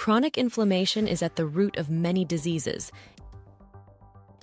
Chronic inflammation is at the root of many diseases,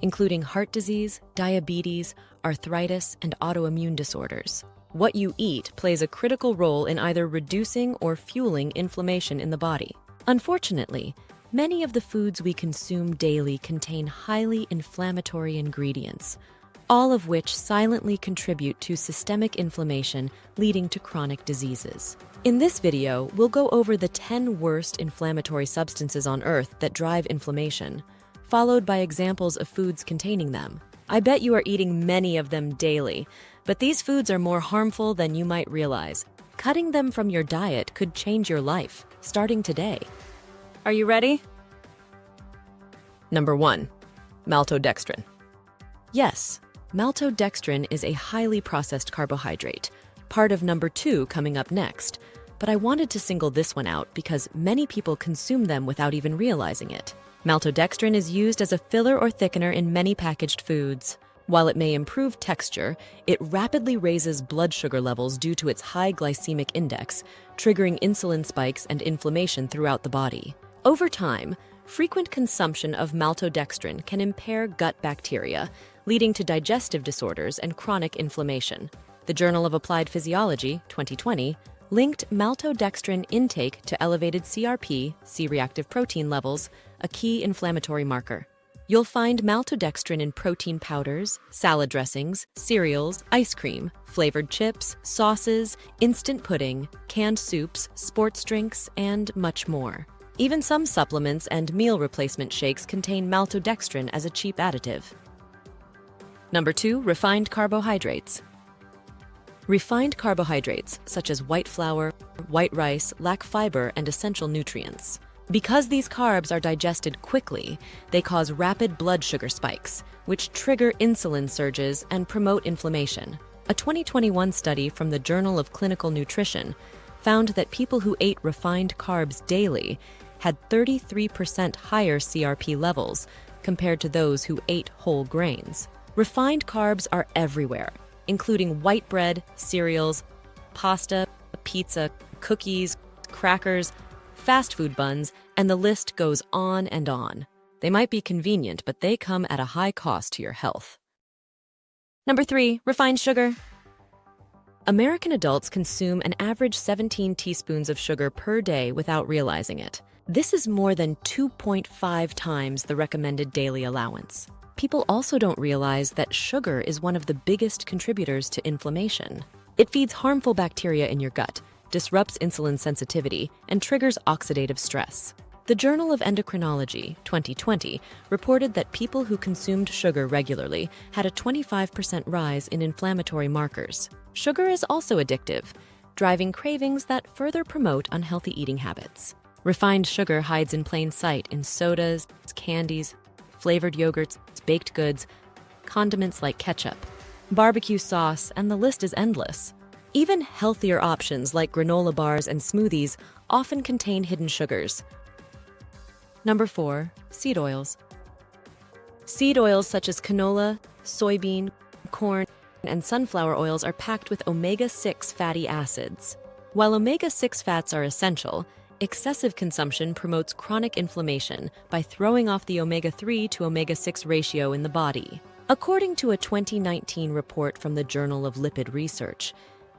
including heart disease, diabetes, arthritis, and autoimmune disorders. What you eat plays a critical role in either reducing or fueling inflammation in the body. Unfortunately, many of the foods we consume daily contain highly inflammatory ingredients, all of which silently contribute to systemic inflammation, leading to chronic diseases. In this video, we'll go over the 10 worst inflammatory substances on Earth that drive inflammation, followed by examples of foods containing them. I bet you are eating many of them daily, but these foods are more harmful than you might realize. Cutting them from your diet could change your life, starting today. Are you ready? Number 1. Maltodextrin. Yes, maltodextrin is a highly processed carbohydrate, part of number 2 coming up next, but I wanted to single this one out because many people consume them without even realizing it. Maltodextrin is used as a filler or thickener in many packaged foods. While it may improve texture, it rapidly raises blood sugar levels due to its high glycemic index, triggering insulin spikes and inflammation throughout the body. Over time, frequent consumption of maltodextrin can impair gut bacteria, leading to digestive disorders and chronic inflammation. The Journal of Applied Physiology, 2020, linked maltodextrin intake to elevated CRP, C-reactive protein levels, a key inflammatory marker. You'll find maltodextrin in protein powders, salad dressings, cereals, ice cream, flavored chips, sauces, instant pudding, canned soups, sports drinks, and much more. Even some supplements and meal replacement shakes contain maltodextrin as a cheap additive. Number 2, refined carbohydrates. Refined carbohydrates, such as white flour, white rice, lack fiber and essential nutrients. Because these carbs are digested quickly, they cause rapid blood sugar spikes, which trigger insulin surges and promote inflammation. A 2021 study from the Journal of Clinical Nutrition found that people who ate refined carbs daily had 33% higher CRP levels compared to those who ate whole grains. Refined carbs are everywhere, including white bread, cereals, pasta, pizza, cookies, crackers, fast food buns, and the list goes on and on. They might be convenient, but they come at a high cost to your health. Number 3, refined sugar. American adults consume an average 17 teaspoons of sugar per day without realizing it. This is more than 2.5 times the recommended daily allowance. People also don't realize that sugar is one of the biggest contributors to inflammation. It feeds harmful bacteria in your gut, disrupts insulin sensitivity, and triggers oxidative stress. The Journal of Endocrinology, 2020, reported that people who consumed sugar regularly had a 25% rise in inflammatory markers. Sugar is also addictive, driving cravings that further promote unhealthy eating habits. Refined sugar hides in plain sight in sodas, candies, flavored yogurts, baked goods, condiments like ketchup, barbecue sauce, and the list is endless. Even healthier options like granola bars and smoothies often contain hidden sugars. Number 4, seed oils. Seed oils such as canola, soybean, corn, and sunflower oils are packed with omega-6 fatty acids. While omega-6 fats are essential, excessive consumption promotes chronic inflammation by throwing off the omega-3 to omega-6 ratio in the body. According to a 2019 report from the Journal of Lipid Research,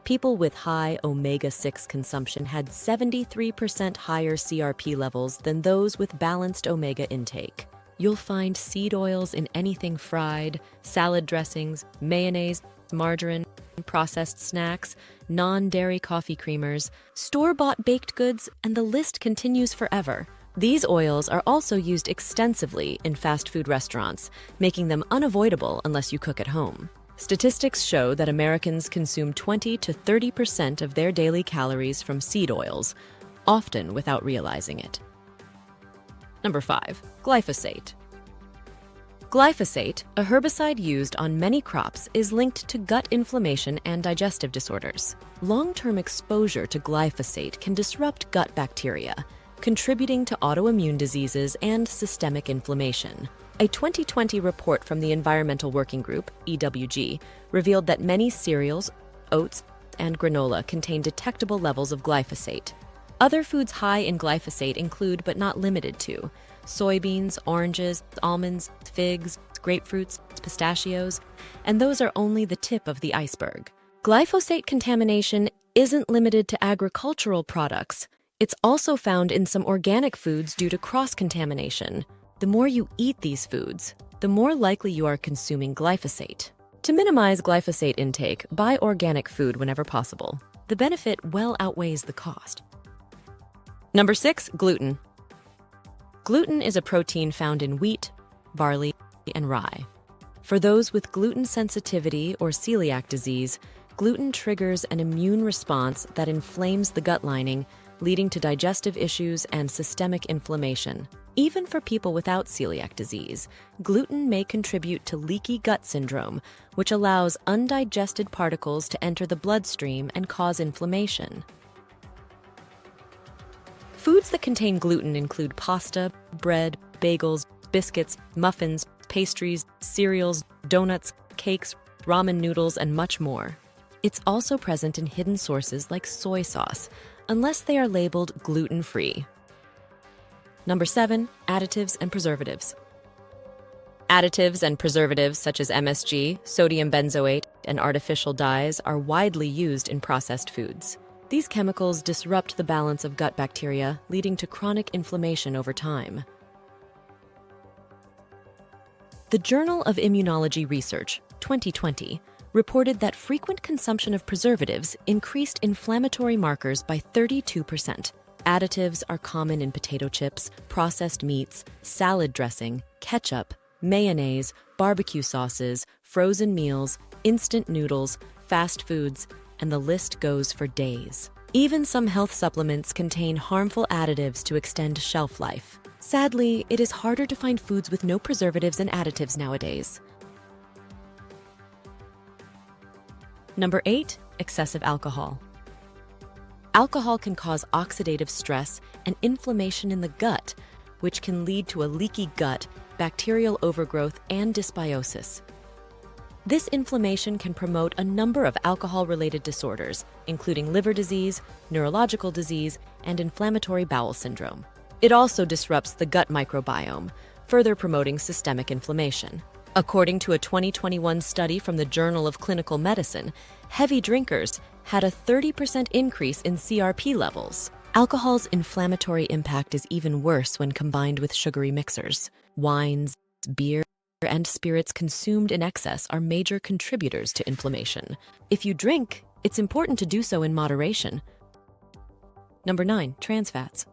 people with high omega-6 consumption had 73% higher CRP levels than those with balanced omega intake. You'll find seed oils in anything fried, salad dressings, mayonnaise, margarine, processed snacks, non-dairy coffee creamers, store-bought baked goods, and the list continues forever. These oils are also used extensively in fast food restaurants, making them unavoidable unless you cook at home. Statistics show that Americans consume 20 to 30% of their daily calories from seed oils, often without realizing it. Number 5, glyphosate. Glyphosate, a herbicide used on many crops, is linked to gut inflammation and digestive disorders. Long-term exposure to glyphosate can disrupt gut bacteria, contributing to autoimmune diseases and systemic inflammation. A 2020 report from the Environmental Working Group, EWG, revealed that many cereals, oats, and granola contain detectable levels of glyphosate. Other foods high in glyphosate include, but not limited to, soybeans, oranges, almonds, figs, grapefruits, pistachios, and those are only the tip of the iceberg. Glyphosate contamination isn't limited to agricultural products. It's also found in some organic foods due to cross-contamination. The more you eat these foods, the more likely you are consuming glyphosate. To minimize glyphosate intake, buy organic food whenever possible. The benefit well outweighs the cost. Number 6, gluten. Gluten is a protein found in wheat, barley, and rye. For those with gluten sensitivity or celiac disease, gluten triggers an immune response that inflames the gut lining, leading to digestive issues and systemic inflammation. Even for people without celiac disease, gluten may contribute to leaky gut syndrome, which allows undigested particles to enter the bloodstream and cause inflammation. Foods that contain gluten include pasta, bread, bagels, biscuits, muffins, pastries, cereals, donuts, cakes, ramen noodles, and much more. It's also present in hidden sources like soy sauce, unless they are labeled gluten-free. Number 7, additives and preservatives. Additives and preservatives such as MSG, sodium benzoate, and artificial dyes are widely used in processed foods. These chemicals disrupt the balance of gut bacteria, leading to chronic inflammation over time. The Journal of Immunology Research, 2020, reported that frequent consumption of preservatives increased inflammatory markers by 32%. Additives are common in potato chips, processed meats, salad dressing, ketchup, mayonnaise, barbecue sauces, frozen meals, instant noodles, fast foods, and the list goes for days. Even some health supplements contain harmful additives to extend shelf life. Sadly, it is harder to find foods with no preservatives and additives nowadays. Number 8, excessive alcohol. Alcohol can cause oxidative stress and inflammation in the gut, which can lead to a leaky gut, bacterial overgrowth, and dysbiosis. This inflammation can promote a number of alcohol-related disorders, including liver disease, neurological disease, and inflammatory bowel syndrome. It also disrupts the gut microbiome, further promoting systemic inflammation. According to a 2021 study from the Journal of Clinical Medicine, heavy drinkers had a 30% increase in CRP levels. Alcohol's inflammatory impact is even worse when combined with sugary mixers. Wines, beer, and spirits consumed in excess are major contributors to inflammation. If you drink, it's important to do so in moderation. Number 9, trans fats.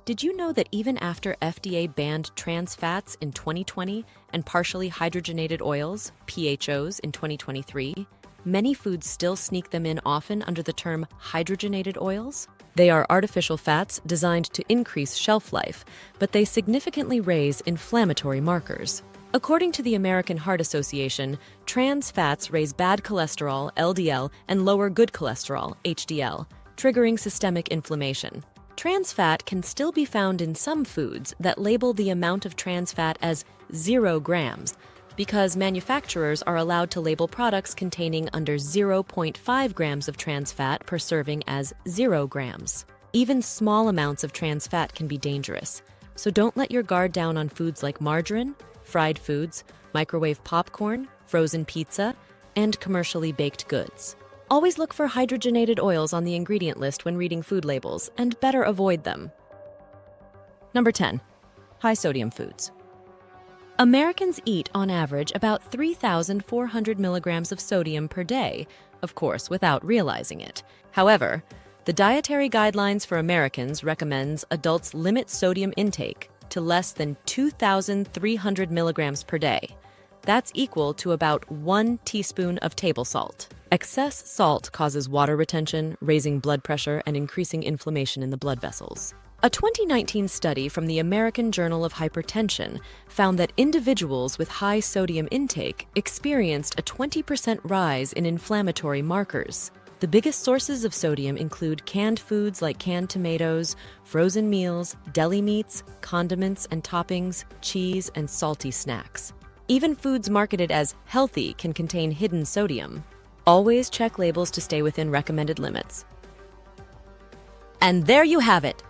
Did you know that even after FDA banned trans fats in 2020 and partially hydrogenated oils, PHOs, in 2023, many foods still sneak them in often under the term hydrogenated oils? They are artificial fats designed to increase shelf life, but they significantly raise inflammatory markers. According to the American Heart Association, trans fats raise bad cholesterol, LDL, and lower good cholesterol, HDL, triggering systemic inflammation. Trans fat can still be found in some foods that label the amount of trans fat as 0 grams, because manufacturers are allowed to label products containing under 0.5 grams of trans fat per serving as 0 grams. Even small amounts of trans fat can be dangerous, so don't let your guard down on foods like margarine, fried foods, microwave popcorn, frozen pizza, and commercially baked goods. Always look for hydrogenated oils on the ingredient list when reading food labels, and better avoid them. Number 10, high sodium foods. Americans eat, on average, about 3,400 milligrams of sodium per day, of course, without realizing it. However, the Dietary Guidelines for Americans recommends adults limit sodium intake to less than 2,300 milligrams per day. That's equal to about 1 teaspoon of table salt. Excess salt causes water retention, raising blood pressure, and increasing inflammation in the blood vessels. A 2019 study from the American Journal of Hypertension found that individuals with high sodium intake experienced a 20% rise in inflammatory markers. The biggest sources of sodium include canned foods like canned tomatoes, frozen meals, deli meats, condiments and toppings, cheese, and salty snacks. Even foods marketed as healthy can contain hidden sodium. Always check labels to stay within recommended limits. And there you have it.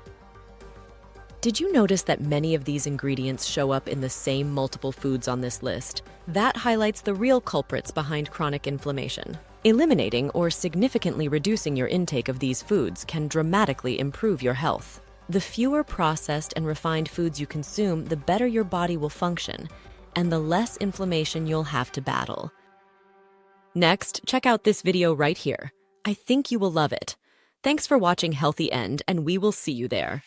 Did you notice that many of these ingredients show up in the same multiple foods on this list? That highlights the real culprits behind chronic inflammation. Eliminating or significantly reducing your intake of these foods can dramatically improve your health. The fewer processed and refined foods you consume, the better your body will function, and the less inflammation you'll have to battle. Next, check out this video right here. I think you will love it. Thanks for watching Healthy End, and we will see you there.